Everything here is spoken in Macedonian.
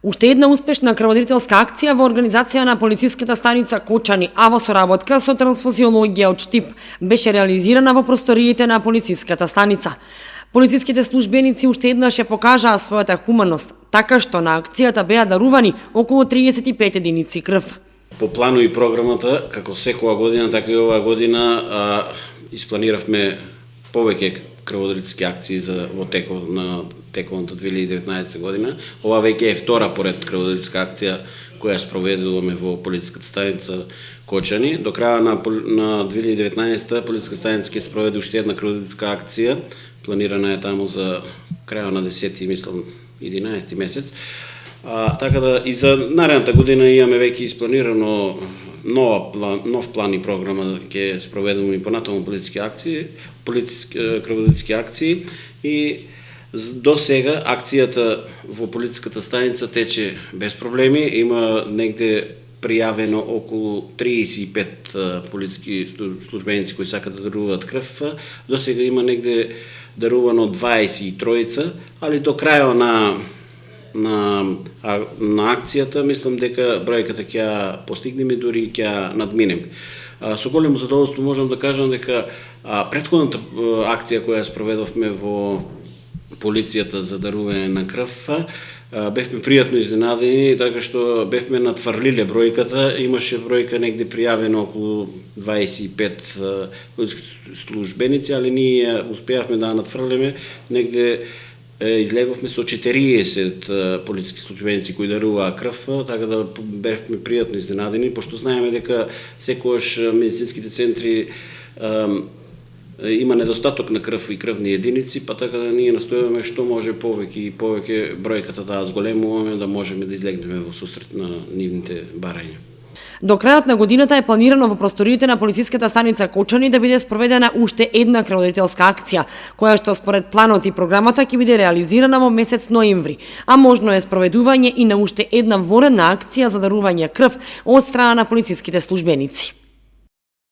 Уште една успешна крводарителска акција во организација на полициската станица Кочани, а во соработка со трансфузиологија од Штип, беше реализирана во просториите на полициската станица. Полициските службеници уште еднаш ја покажаа својата хуманост, така што на акцијата беа дарувани околу 35 единици крв. По плану и програмата, како секоја година, така и оваа година, испланиравме повеќе крводарителски акции во тековната 2019 година. Ова веќе е втора поред крводарителска акција која спроведуваме во полициската станица Кочани. До краја на 2019 полициската станица ќе спроведе уште една крводарителска акција. Планирана е таму за крајот на 10, мислам, 11 месец. Така да и за наредната година имаме веќе испланирано нов план и програма, ќе спроведуваме и понатаму крводарителски акции и до сега акцијата во полициската станица тече без проблеми. Има негде пријавено околу 35 полициски службеници кои сакат да даруваат крв. До сега има негде дарувано 23, али до крајот на акцијата мислам дека бројката ќе постигнеме, дури ќе надминеме. Со големо задоволство можам да кажам дека претходната акција која спроведовме во полицијата за дарување на крв, бевме пријатно изненадени, така што бевме надфрлиле бројката, имаше бројка негде пријавено околу 25 службеници, али ние успеавме да надфрлиме, негде излеговме со 40 полициски службеници кои даруваа крв, така да бевме пријатно изненадени, пошто знаеме дека секогаш медицинските центри има недостаток на крв и крвни единици, па така да ние настојуваме што може повеќе и повеќе бројката да зголемуваме, да можеме да излегнеме во сусрет на нивните барања. До крајот на годината е планирано во просториите на полициската станица Кочани да биде спроведена уште една крводарителска акција, која што според планот и програмата ќе биде реализирана во месец ноември, а можно е спроведување и на уште една воредна акција за дарување крв од страна на полициските службеници.